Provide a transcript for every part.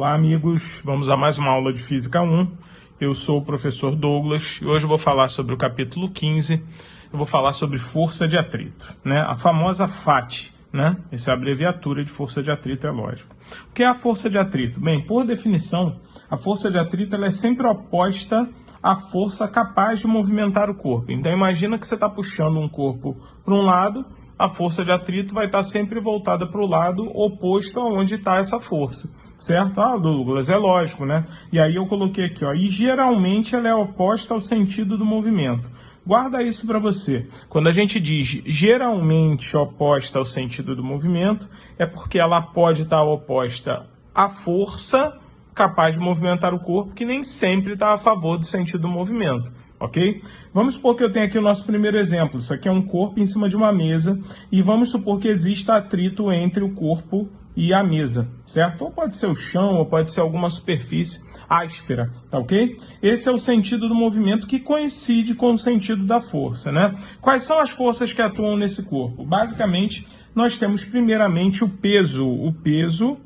Olá, amigos. Vamos a mais uma aula de Física 1. Eu sou o professor Douglas e hoje eu vou falar sobre o capítulo 15. Eu vou falar sobre força de atrito, né? A famosa FAT, né? Essa é a abreviatura de força de atrito, é lógico. O que é a força de atrito? Bem, por definição, a força de atrito ela é sempre oposta à força capaz de movimentar o corpo. Então, imagina que você está puxando um corpo para um lado, a força de atrito vai estar sempre voltada para o lado oposto a onde está essa força. Certo? Ah, Douglas, é lógico, né? E aí eu coloquei aqui, ó, e geralmente ela é oposta ao sentido do movimento. Guarda isso para você. Quando a gente diz geralmente oposta ao sentido do movimento, é porque ela pode estar oposta à força capaz de movimentar o corpo, que nem sempre está a favor do sentido do movimento. Ok? Vamos supor que eu tenho aqui o nosso primeiro exemplo. Isso aqui é um corpo em cima de uma mesa e vamos supor que exista atrito entre o corpo e a mesa, certo? Ou pode ser o chão, ou pode ser alguma superfície áspera, tá ok? Esse é o sentido do movimento que coincide com o sentido da força, né? Quais são as forças que atuam nesse corpo? Basicamente, nós temos primeiramente o peso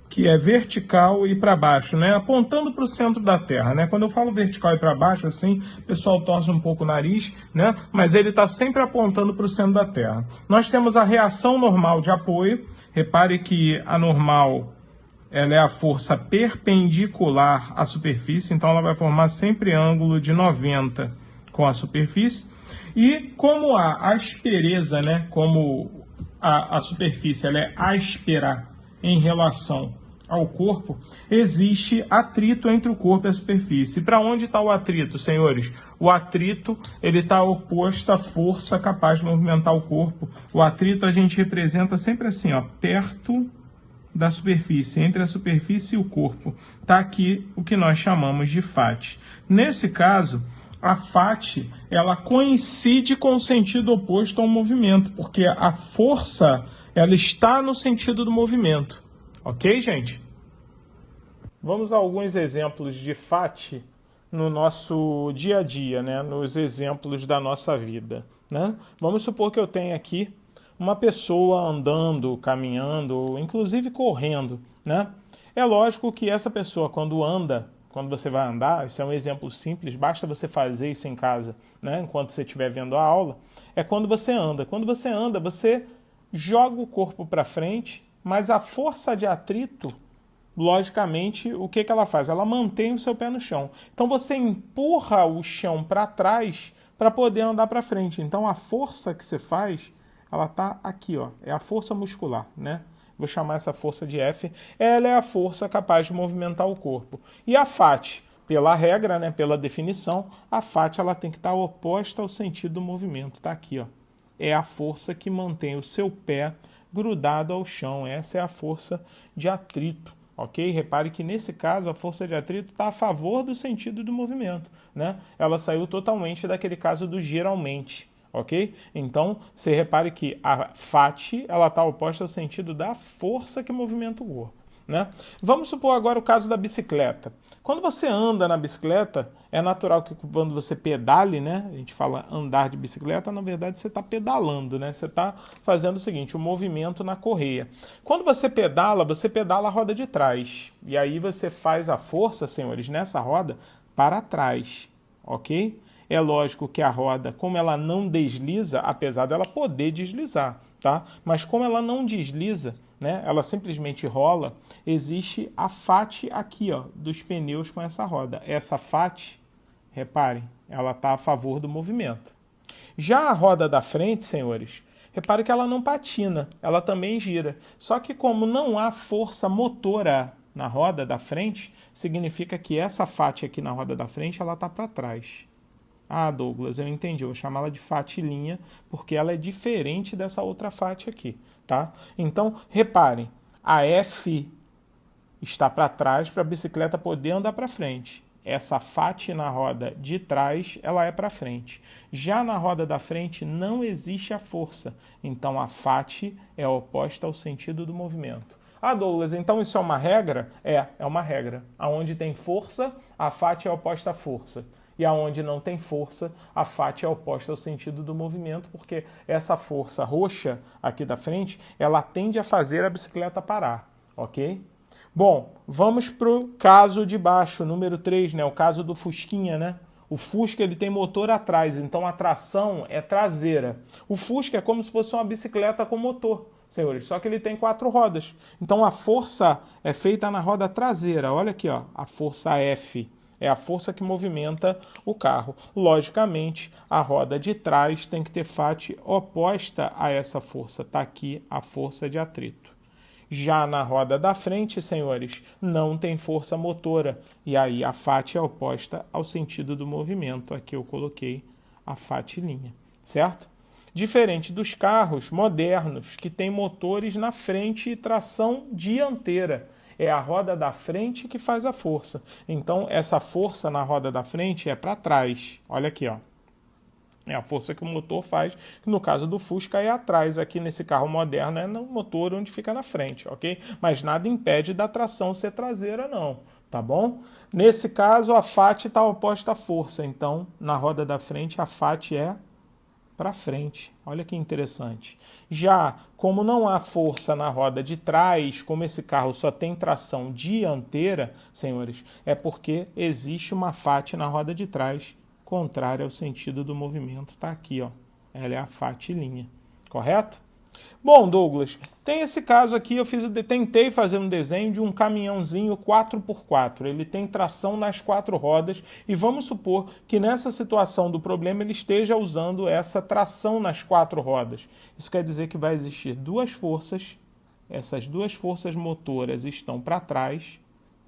que é vertical e para baixo, né? Apontando para o centro da Terra, né? Quando eu falo vertical e para baixo, assim, o pessoal torce um pouco o nariz, né? Mas ele está sempre apontando para o centro da Terra. Nós temos a reação normal de apoio. Repare que a normal ela é a força perpendicular à superfície, então ela vai formar sempre ângulo de 90 com a superfície. E como a aspereza, né? Como a superfície ela é áspera em relação ao corpo, existe atrito entre o corpo e a superfície. Para onde está o atrito, senhores? O atrito ele está oposto à força capaz de movimentar o corpo. O atrito a gente representa sempre assim, ó, perto da superfície, entre a superfície e o corpo. Está aqui o que nós chamamos de FAT. Nesse caso, a FAT ela coincide com o sentido oposto ao movimento, porque a força ela está no sentido do movimento. Ok, gente? Vamos a alguns exemplos de FAT no nosso dia a dia, né? Nos exemplos da nossa vida, né? Vamos supor que eu tenho aqui uma pessoa andando, caminhando, inclusive correndo, né? É lógico que essa pessoa, quando anda, quando você vai andar, isso é um exemplo simples, basta você fazer isso em casa, né? Enquanto você estiver vendo a aula, é quando você anda. Quando você anda, você joga o corpo para frente, mas a força de atrito, logicamente, o que ela faz? Ela mantém o seu pé no chão. Então você empurra o chão para trás para poder andar para frente. Então a força que você faz, ela está aqui, ó, é a força muscular, né? Vou chamar essa força de F. Ela é a força capaz de movimentar o corpo. E a FAT, pela regra, né, pela definição, a FAT ela tem que estar oposta ao sentido do movimento. Está aqui, ó. É a força que mantém o seu pé grudado ao chão. Essa é a força de atrito. Ok? Repare que nesse caso a força de atrito está a favor do sentido do movimento, né? Ela saiu totalmente daquele caso do geralmente, ok? Então, você repare que a FAT ela está oposta ao sentido da força que movimenta o corpo, né? Vamos supor agora o caso da bicicleta. Quando você anda na bicicleta, é natural que quando você pedale, né? A gente fala andar de bicicleta, na verdade você está pedalando, né? Você está fazendo o seguinte, o movimento na correia. Quando você pedala a roda de trás. E aí você faz a força, senhores, nessa roda para trás, ok? É lógico que a roda, como ela não desliza, apesar dela poder deslizar, tá? Mas como ela não desliza, né, ela simplesmente rola, existe a FAT aqui, ó, dos pneus com essa roda. Essa FAT, reparem, ela está a favor do movimento. Já a roda da frente, senhores, repare que ela não patina, ela também gira. Só que como não há força motora na roda da frente, significa que essa FAT aqui na roda da frente, ela está para trás. Ah, Douglas, eu entendi, eu vou chamar ela de FAT linha, porque ela é diferente dessa outra FAT aqui, tá? Então, reparem, a F está para trás para a bicicleta poder andar para frente. Essa FAT na roda de trás, ela é para frente. Já na roda da frente não existe a força, então a FAT é oposta ao sentido do movimento. Ah, Douglas, então isso é uma regra? É uma regra. Aonde tem força, a FAT é oposta à força. E aonde não tem força, a FAT é oposta ao sentido do movimento, porque essa força roxa aqui da frente, ela tende a fazer a bicicleta parar, ok? Bom, vamos para o caso de baixo, número 3, né? O caso do Fusquinha, né? O Fusca ele tem motor atrás, então a tração é traseira. O Fusca é como se fosse uma bicicleta com motor, senhores, só que ele tem 4 rodas. Então a força é feita na roda traseira. Olha aqui, ó, a força F. É a força que movimenta o carro. Logicamente, a roda de trás tem que ter fate oposta a essa força. Está aqui a força de atrito. Já na roda da frente, senhores, não tem força motora. E aí a fate é oposta ao sentido do movimento. Aqui eu coloquei a fate linha, certo? Diferente dos carros modernos, que têm motores na frente e tração dianteira. É a roda da frente que faz a força. Então, essa força na roda da frente é para trás. Olha aqui, ó. É a força que o motor faz, que no caso do Fusca é atrás. Aqui nesse carro moderno é no motor onde fica na frente, ok? Mas nada impede da tração ser traseira, não. Tá bom? Nesse caso, a fate está oposta à força. Então, na roda da frente, a fate é para frente. Olha que interessante. Já, como não há força na roda de trás, como esse carro só tem tração dianteira, senhores, é porque existe uma fate na roda de trás, contrária ao sentido do movimento. Está aqui, ó. Ela é a fate linha. Correto? Bom, Douglas, tem esse caso aqui, tentei fazer um desenho de um caminhãozinho 4x4. Ele tem tração nas 4 rodas e vamos supor que nessa situação do problema ele esteja usando essa tração nas 4 rodas. Isso quer dizer que vai existir 2 forças, essas 2 forças motoras estão para trás.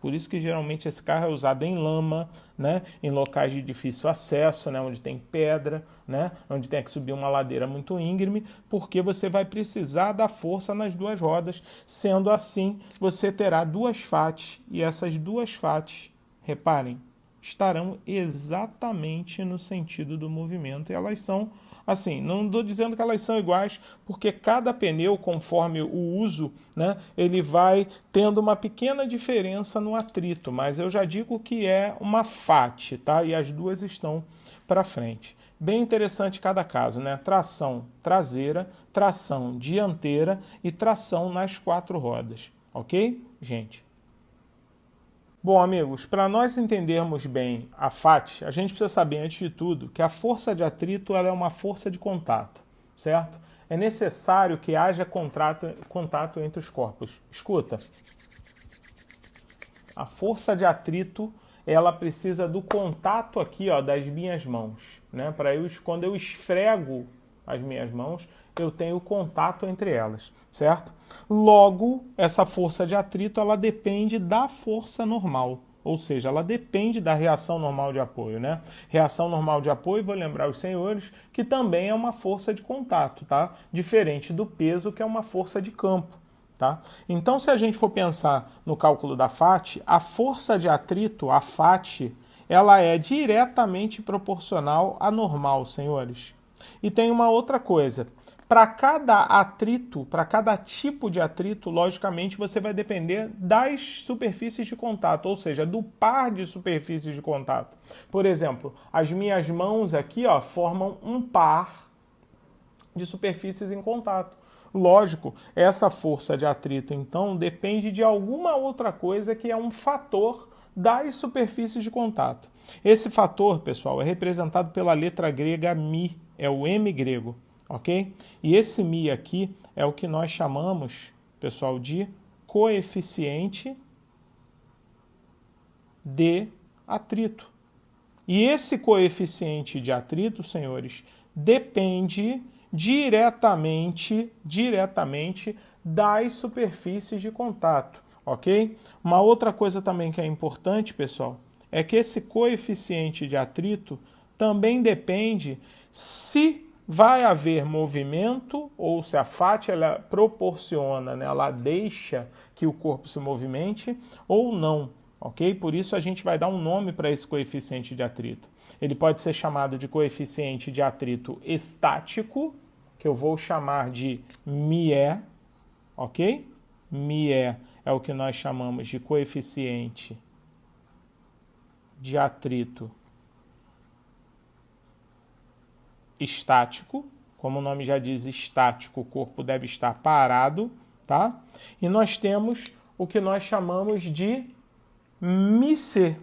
Por isso que geralmente esse carro é usado em lama, né? Em locais de difícil acesso, né? Onde tem pedra, né? Onde tem que subir uma ladeira muito íngreme, porque você vai precisar da força nas 2 rodas. Sendo assim, você terá 2 fates, e essas 2 fates, reparem, estarão exatamente no sentido do movimento. E elas são, assim, não estou dizendo que elas são iguais, porque cada pneu, conforme o uso, né, ele vai tendo uma pequena diferença no atrito, mas eu já digo que é uma fate, tá? E as 2 estão para frente. Bem interessante cada caso, né? Tração traseira, tração dianteira e tração nas 4 rodas, ok, gente? Bom, amigos, para nós entendermos bem a fate, a gente precisa saber, antes de tudo, que a força de atrito ela é uma força de contato, certo? É necessário que haja contato entre os corpos. Escuta, a força de atrito ela precisa do contato aqui, ó, das minhas mãos, né? Quando eu esfrego as minhas mãos, eu tenho contato entre elas, certo? Logo, essa força de atrito ela depende da força normal, ou seja, ela depende da reação normal de apoio, né? Reação normal de apoio, vou lembrar os senhores, que também é uma força de contato, tá? Diferente do peso, que é uma força de campo. Tá? Então, se a gente for pensar no cálculo da FAT, a força de atrito, a FAT, ela é diretamente proporcional à normal, senhores. E tem uma outra coisa. Para cada atrito, para cada tipo de atrito, logicamente, você vai depender das superfícies de contato, ou seja, do par de superfícies de contato. Por exemplo, as minhas mãos aqui, ó, formam um par de superfícies em contato. Lógico, essa força de atrito, então, depende de alguma outra coisa que é um fator das superfícies de contato. Esse fator, pessoal, é representado pela letra grega mi, é o M grego, ok? E esse mi aqui é o que nós chamamos, pessoal, de coeficiente de atrito. E esse coeficiente de atrito, senhores, depende diretamente das superfícies de contato, ok? Uma outra coisa também que é importante, pessoal, é que esse coeficiente de atrito também depende se vai haver movimento ou se a FAT ela proporciona, né, ela deixa que o corpo se movimente ou não, ok? Por isso a gente vai dar um nome para esse coeficiente de atrito. Ele pode ser chamado de coeficiente de atrito estático, que eu vou chamar de μe, ok? μe é o que nós chamamos de coeficiente de atrito estático. Como o nome já diz, estático, o corpo deve estar parado, tá? E nós temos o que nós chamamos de μc.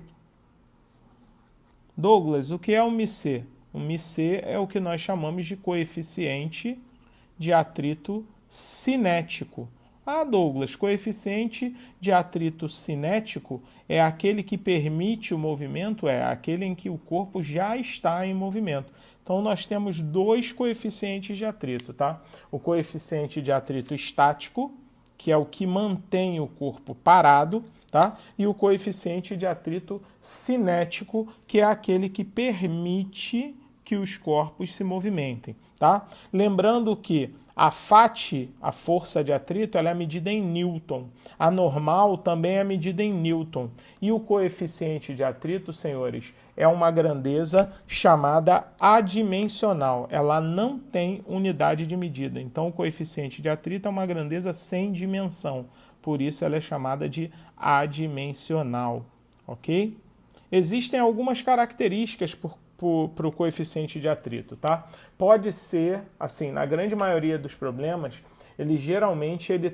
Douglas, o que é o μc? O μc é o que nós chamamos de coeficiente de atrito cinético. Ah, Douglas, coeficiente de atrito cinético é aquele que permite o movimento, é aquele em que o corpo já está em movimento. Então, nós temos dois coeficientes de atrito, tá? O coeficiente de atrito estático, que é o que mantém o corpo parado, tá? E o coeficiente de atrito cinético, que é aquele que permite que os corpos se movimentem, tá? Lembrando que a FAT, a força de atrito, ela é medida em Newton. A normal também é medida em Newton. E o coeficiente de atrito, senhores, é uma grandeza chamada adimensional. Ela não tem unidade de medida. Então, o coeficiente de atrito é uma grandeza sem dimensão. Por isso, ela é chamada de adimensional. Ok? Existem algumas características para o coeficiente de atrito, tá? Pode ser, assim, na grande maioria dos problemas, ele geralmente ele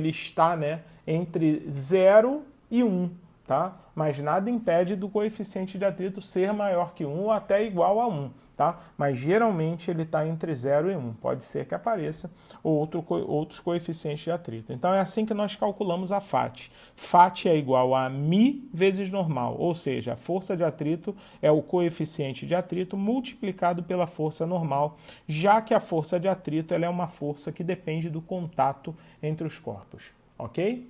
está, né, entre 0 e 1, tá? Mas nada impede do coeficiente de atrito ser maior que 1 ou até igual a 1, tá? Mas geralmente ele está entre 0 e 1. Pode ser que apareça outros coeficientes de atrito. Então é assim que nós calculamos a FAT. FAT é igual a μ vezes normal, ou seja, a força de atrito é o coeficiente de atrito multiplicado pela força normal, já que a força de atrito ela é uma força que depende do contato entre os corpos, ok?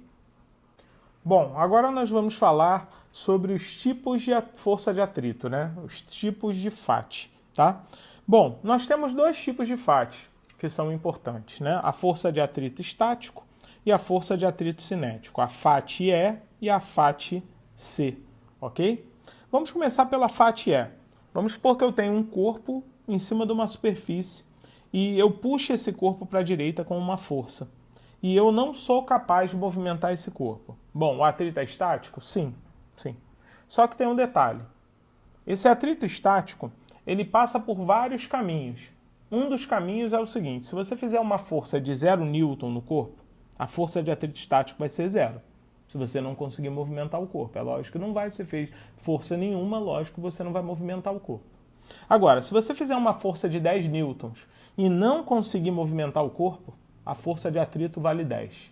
Bom, agora nós vamos falar sobre os tipos de força de atrito, né? Os tipos de FAT, tá? Bom, nós temos dois tipos de FAT que são importantes, né? A força de atrito estático e a força de atrito cinético, a FAT-E e a FAT-C, ok? Vamos começar pela FAT-E. Vamos supor que eu tenho um corpo em cima de uma superfície e eu puxo esse corpo para a direita com uma força. E eu não sou capaz de movimentar esse corpo. Bom, o atrito é estático? Sim, sim. Só que tem um detalhe. Esse atrito estático, ele passa por vários caminhos. Um dos caminhos é o seguinte, se você fizer uma força de 0 newton no corpo, a força de atrito estático vai ser 0. Se você não conseguir movimentar o corpo. É lógico que não vai ser feito força nenhuma, lógico que você não vai movimentar o corpo. Agora, se você fizer uma força de 10 newtons e não conseguir movimentar o corpo, a força de atrito vale 10.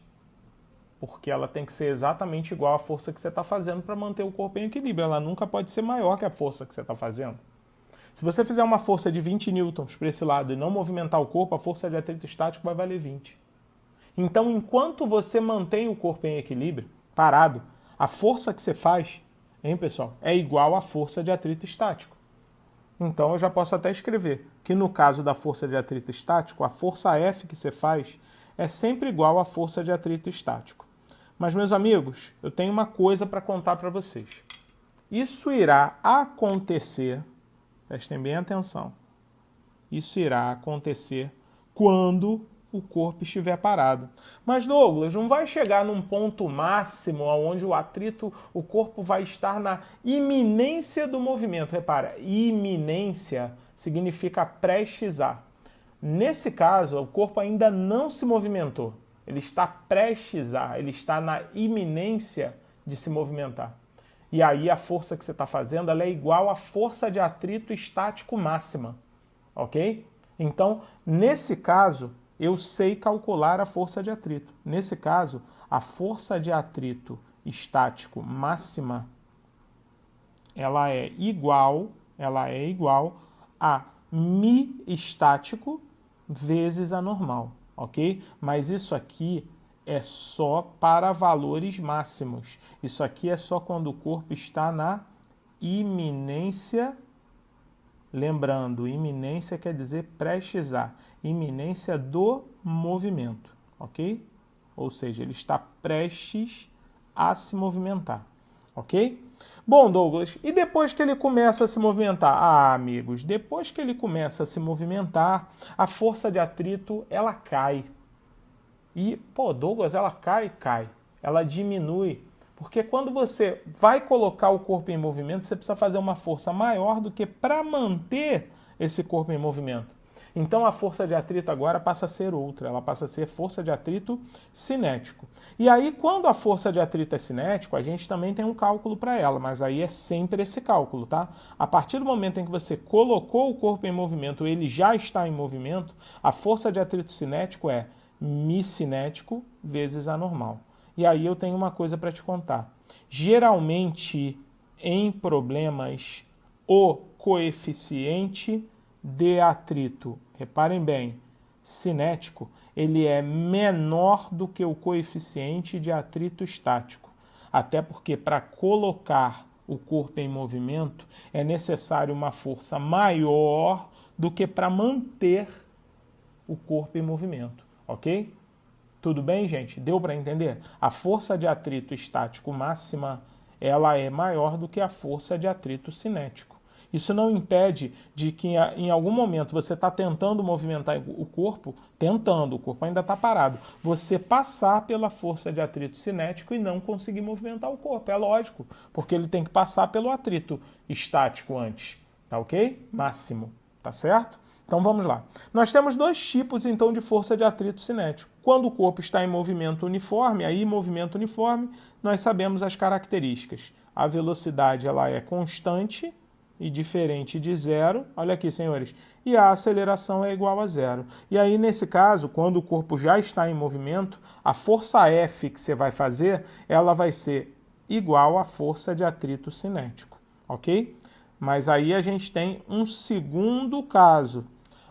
Porque ela tem que ser exatamente igual à força que você está fazendo para manter o corpo em equilíbrio. Ela nunca pode ser maior que a força que você está fazendo. Se você fizer uma força de 20 newtons para esse lado e não movimentar o corpo, a força de atrito estático vai valer 20. Então, enquanto você mantém o corpo em equilíbrio, parado, a força que você faz, hein, pessoal, é igual à força de atrito estático. Então, eu já posso até escrever que no caso da força de atrito estático, a força F que você faz é sempre igual à força de atrito estático. Mas, meus amigos, eu tenho uma coisa para contar para vocês. Isso irá acontecer, prestem bem atenção, isso irá acontecer quando o corpo estiver parado. Mas, Douglas, não vai chegar num ponto máximo onde o atrito, o corpo vai estar na iminência do movimento. Repara, iminência significa prestes a. Nesse caso, o corpo ainda não se movimentou. Ele está prestes a, ele está na iminência de se movimentar. E aí a força que você está fazendo ela é igual à força de atrito estático máxima. Ok? Então, nesse caso, eu sei calcular a força de atrito. Nesse caso, a força de atrito estático máxima ela é igual a μ estático vezes a normal, ok? Mas isso aqui é só para valores máximos. Isso aqui é só quando o corpo está na iminência. Lembrando, iminência quer dizer prestes a. Iminência do movimento, ok? Ou seja, ele está prestes a se movimentar, ok? Bom, Douglas, e depois que ele começa a se movimentar? Ah, amigos, depois que ele começa a se movimentar, a força de atrito, ela cai. E, pô, Douglas, ela cai? Cai. Ela diminui. Porque quando você vai colocar o corpo em movimento, você precisa fazer uma força maior do que para manter esse corpo em movimento. Então a força de atrito agora passa a ser outra, ela passa a ser força de atrito cinético. E aí quando a força de atrito é cinético, a gente também tem um cálculo para ela, mas aí é sempre esse cálculo, tá? A partir do momento em que você colocou o corpo em movimento, ele já está em movimento, a força de atrito cinético é μ cinético vezes a normal. E aí eu tenho uma coisa para te contar. Geralmente, em problemas, o coeficiente de atrito, reparem bem, cinético, ele é menor do que o coeficiente de atrito estático. Até porque para colocar o corpo em movimento é necessário uma força maior do que para manter o corpo em movimento, ok? Tudo bem, gente? Deu para entender? A força de atrito estático máxima, ela é maior do que a força de atrito cinético. Isso não impede de que em algum momento você está tentando movimentar o corpo ainda está parado, você passar pela força de atrito cinético e não conseguir movimentar o corpo. É lógico, porque ele tem que passar pelo atrito estático antes, tá ok? Máximo, tá certo? Então vamos lá. Nós temos dois tipos então de força de atrito cinético. Quando o corpo está em movimento uniforme, aí movimento uniforme, nós sabemos as características. A velocidade ela é constante e diferente de zero. Olha aqui, senhores. E a aceleração é igual a zero. E aí, nesse caso, quando o corpo já está em movimento, a força F que você vai fazer, ela vai ser igual à força de atrito cinético, ok? Mas aí a gente tem um segundo caso.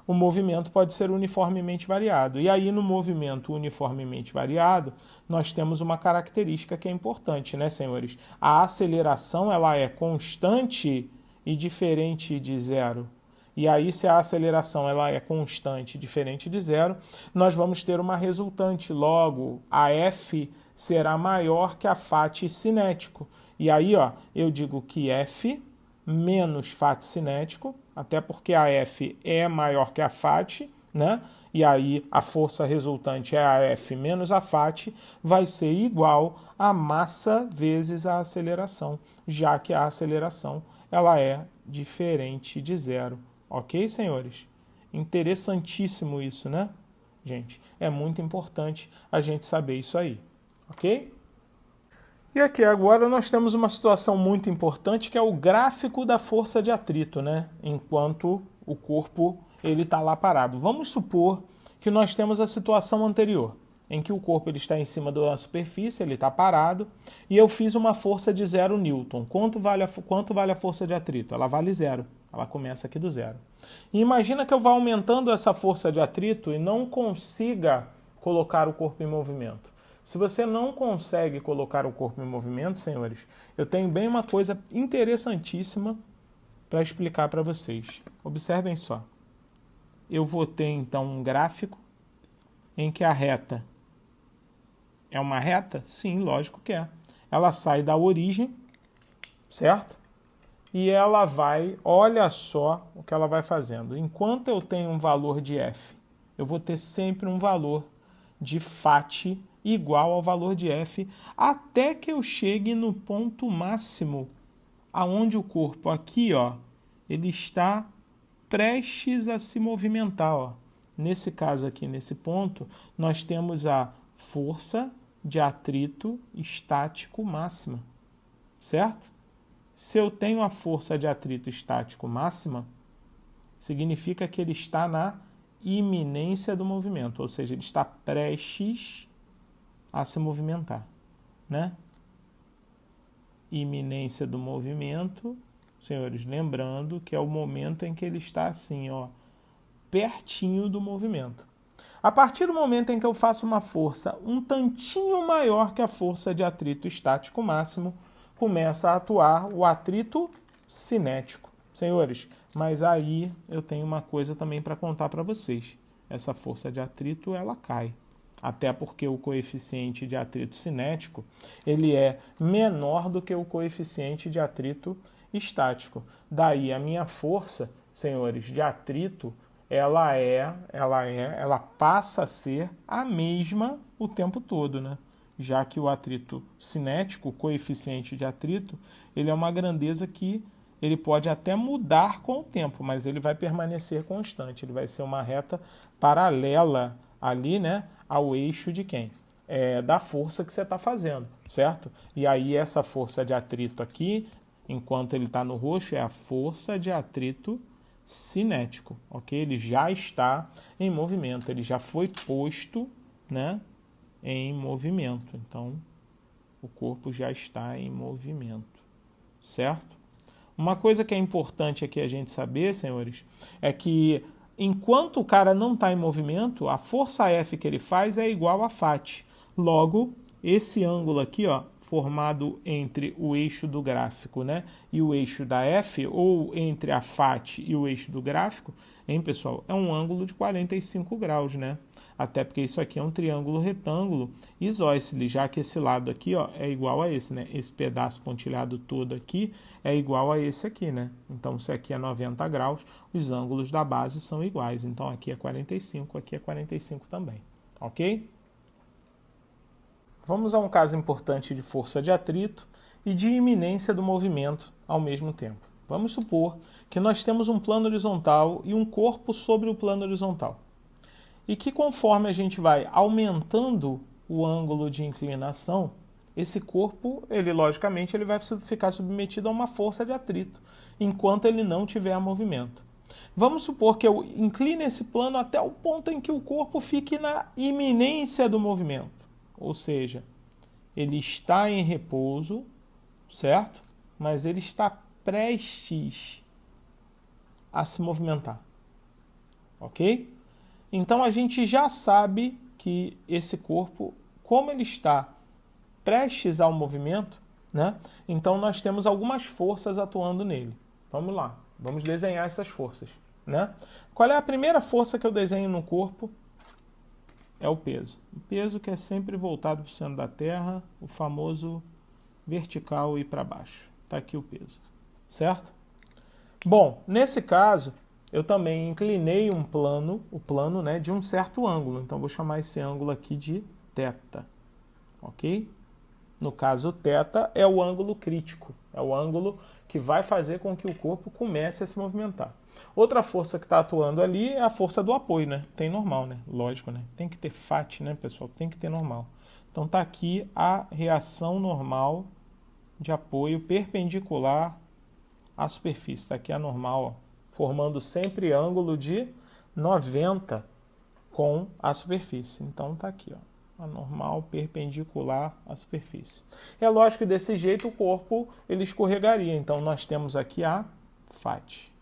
O movimento pode ser uniformemente variado. E aí, no movimento uniformemente variado, nós temos uma característica que é importante, né, senhores? A aceleração ela é constante e diferente de zero. E aí, se a aceleração ela é constante e diferente de zero, nós vamos ter uma resultante. Logo, a F será maior que a Φ cinético. E aí, ó, eu digo que F menos Φ cinético, até porque a F é maior que a Φ, né? E aí a força resultante é a F menos a Φ, vai ser igual a massa vezes a aceleração, já que a aceleração ela é diferente de zero. Ok, senhores? Interessantíssimo isso, né? Gente, é muito importante a gente saber isso aí, ok? E aqui agora nós temos uma situação muito importante que é o gráfico da força de atrito, né? Enquanto o corpo ele está lá parado. Vamos supor que nós temos a situação anterior, em que o corpo ele está em cima da superfície, ele está parado, e eu fiz uma força de 0 newton. Quanto vale a força de atrito? Ela vale 0. Ela começa aqui do 0. E imagina que eu vá aumentando essa força de atrito e não consiga colocar o corpo em movimento. Se você não consegue colocar o corpo em movimento, senhores, eu tenho bem uma coisa interessantíssima para explicar para vocês. Observem só. Eu vou ter então um gráfico em que a reta é uma reta? Sim, lógico que é. Ela sai da origem, certo? E ela vai, olha só o que ela vai fazendo. Enquanto eu tenho um valor de F, eu vou ter sempre um valor de Φ igual ao valor de F, até que eu chegue no ponto máximo, aonde o corpo aqui, ó, ele está prestes a se movimentar, ó. Nesse caso aqui, nesse ponto, nós temos a força de atrito estático máxima, certo? Se eu tenho a força de atrito estático máxima, significa que ele está na iminência do movimento, ou seja, ele está prestes a se movimentar, né? Iminência do movimento, senhores, lembrando que é o momento em que ele está assim, ó, pertinho do movimento. A partir do momento em que eu faço uma força um tantinho maior que a força de atrito estático máximo, começa a atuar o atrito cinético. Senhores, mas aí eu tenho uma coisa também para contar para vocês. Essa força de atrito, ela cai. Até porque o coeficiente de atrito cinético, ele é menor do que o coeficiente de atrito estático. Daí a minha força, senhores, de atrito, ela passa a ser a mesma o tempo todo, né? Já que o atrito cinético, o coeficiente de atrito, ele é uma grandeza que ele pode até mudar com o tempo, mas ele vai permanecer constante. Ele vai ser uma reta paralela ali, né, ao eixo de quem? Da força que você está fazendo, certo? E aí essa força de atrito aqui, enquanto ele está no roxo, é a força de atrito cinético, ok? Ele já está em movimento, ele já foi posto, né, em movimento. Então, o corpo já está em movimento, certo? Uma coisa que é importante aqui a gente saber, senhores, é que enquanto o cara não está em movimento, a força F que ele faz é igual a Φ. Logo, esse ângulo aqui, ó, formado entre o eixo do gráfico, né, e o eixo da F, ou entre a Φ e o eixo do gráfico, hein, pessoal, é um ângulo de 45 graus, né? Até porque isso aqui é um triângulo retângulo isósceles, já que esse lado aqui, ó, é igual a esse, né? Esse pedaço pontilhado todo aqui é igual a esse aqui, né? Então, se aqui é 90 graus, os ângulos da base são iguais. Então, aqui é 45, aqui é 45 também, ok? Vamos a um caso importante de força de atrito e de iminência do movimento ao mesmo tempo. Vamos supor que nós temos um plano horizontal e um corpo sobre o plano horizontal. E que conforme a gente vai aumentando o ângulo de inclinação, esse corpo, logicamente, ele vai ficar submetido a uma força de atrito, enquanto ele não tiver movimento. Vamos supor que eu incline esse plano até o ponto em que o corpo fique na iminência do movimento. Ou seja, ele está em repouso, certo? Mas ele está prestes a se movimentar. Ok? Então a gente já sabe que esse corpo, como ele está prestes ao movimento, né? Então nós temos algumas forças atuando nele. Vamos lá, vamos desenhar essas forças, né? Qual é a primeira força que eu desenho no corpo? É o peso. O peso que é sempre voltado para o centro da Terra, o famoso vertical e para baixo. Está aqui o peso, certo? Bom, nesse caso, eu também inclinei o plano, né, de um certo ângulo. Então, vou chamar esse ângulo aqui de θ, ok? No caso, θ é o ângulo crítico, é o ângulo que vai fazer com que o corpo comece a se movimentar. Outra força que está atuando ali é a força do apoio, né? Tem normal, né? Lógico, né? Tem que ter Φ, né, pessoal? Tem que ter normal. Então, está aqui a reação normal de apoio perpendicular à superfície. Está aqui a normal, ó, formando sempre ângulo de 90 com a superfície. Então, está aqui, ó, a normal perpendicular à superfície. É lógico que desse jeito o corpo ele escorregaria. Então, nós temos aqui a Φ,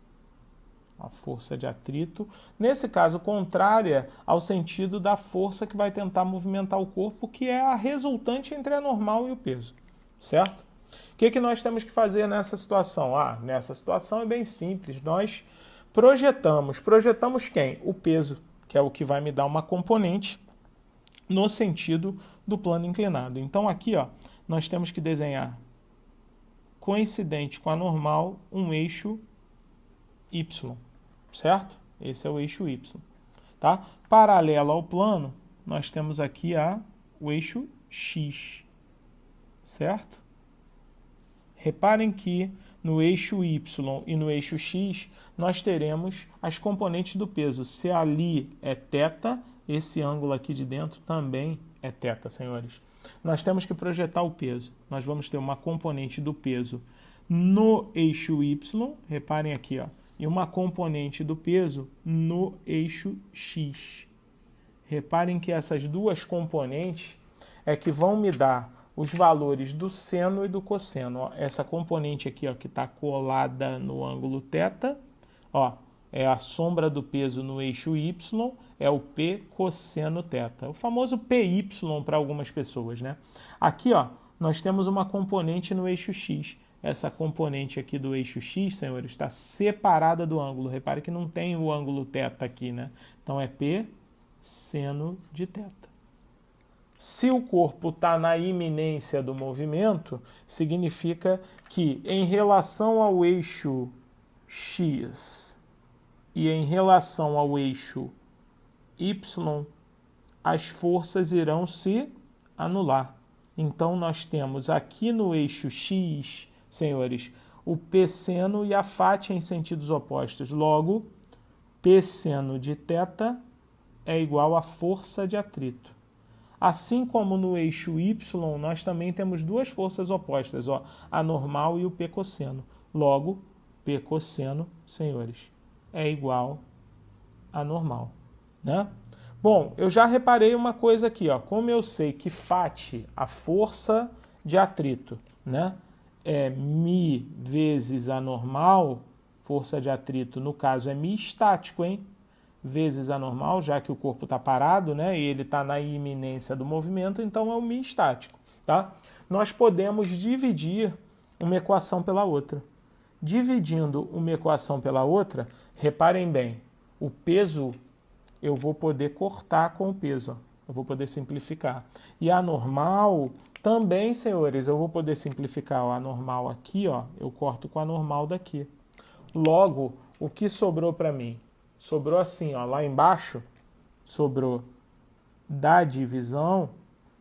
a força de atrito, nesse caso contrária ao sentido da força que vai tentar movimentar o corpo, que é a resultante entre a normal e o peso, certo? O que nós temos que fazer nessa situação? Nessa situação é bem simples, nós projetamos quem? O peso, que é o que vai me dar uma componente no sentido do plano inclinado. Então aqui, ó, nós temos que desenhar, coincidente com a normal, um eixo Y, certo? Esse é o eixo Y, tá? Paralelo ao plano, nós temos aqui o eixo X, certo? Reparem que no eixo Y e no eixo X, nós teremos as componentes do peso. Se ali é θ, esse ângulo aqui de dentro também é θ, senhores. Nós temos que projetar o peso. Nós vamos ter uma componente do peso no eixo Y, reparem aqui, ó, e uma componente do peso no eixo X. Reparem que essas duas componentes é que vão me dar os valores do seno e do cosseno. Ó, essa componente aqui, ó, que está colada no ângulo θ, ó, é a sombra do peso no eixo Y, é o P cosseno θ. O famoso PY para algumas pessoas, né? Aqui, ó, nós temos uma componente no eixo X. Essa componente aqui do eixo X, senhores, está separada do ângulo. Repare que não tem o ângulo θ aqui, né? Então é P seno de θ. Se o corpo está na iminência do movimento, significa que em relação ao eixo X e em relação ao eixo Y, as forças irão se anular. Então, nós temos aqui no eixo X, senhores, o P seno e a φ em sentidos opostos. Logo, P seno de θ é igual à força de atrito. Assim como no eixo Y, nós também temos duas forças opostas, ó, a normal e o P cosseno. Logo, P cosseno, senhores, é igual a normal, né? Bom, eu já reparei uma coisa aqui, ó, como eu sei que φ, a força de atrito, né, é μ vezes a normal, força de atrito, no caso é μ estático, hein? Vezes a normal, já que o corpo está parado, né, e ele está na iminência do movimento, então é o μ estático, tá? Nós podemos dividir uma equação pela outra. Dividindo uma equação pela outra, reparem bem, o peso eu vou poder cortar com o peso, ó. Eu vou poder simplificar. E a normal também, senhores, eu vou poder simplificar. Ó, a normal aqui, ó, eu corto com a normal daqui. Logo, o que sobrou para mim? Sobrou assim, ó, lá embaixo, sobrou da divisão,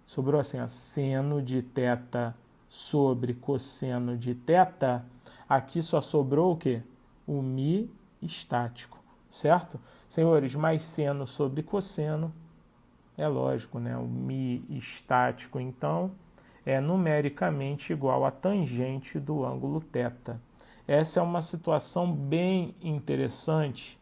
sobrou assim, ó, seno de θ sobre cosseno de θ. Aqui só sobrou o quê? O μ estático, certo? Senhores, mais seno sobre cosseno, é lógico, né? O μ estático, então, é numericamente igual a tangente do ângulo θ. Essa é uma situação bem interessante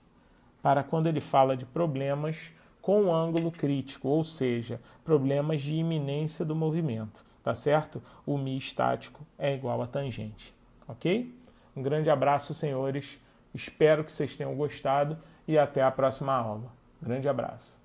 para quando ele fala de problemas com ângulo crítico, ou seja, problemas de iminência do movimento, tá certo? O μ estático é igual a tangente, ok? Um grande abraço, senhores, espero que vocês tenham gostado e até a próxima aula. Grande abraço.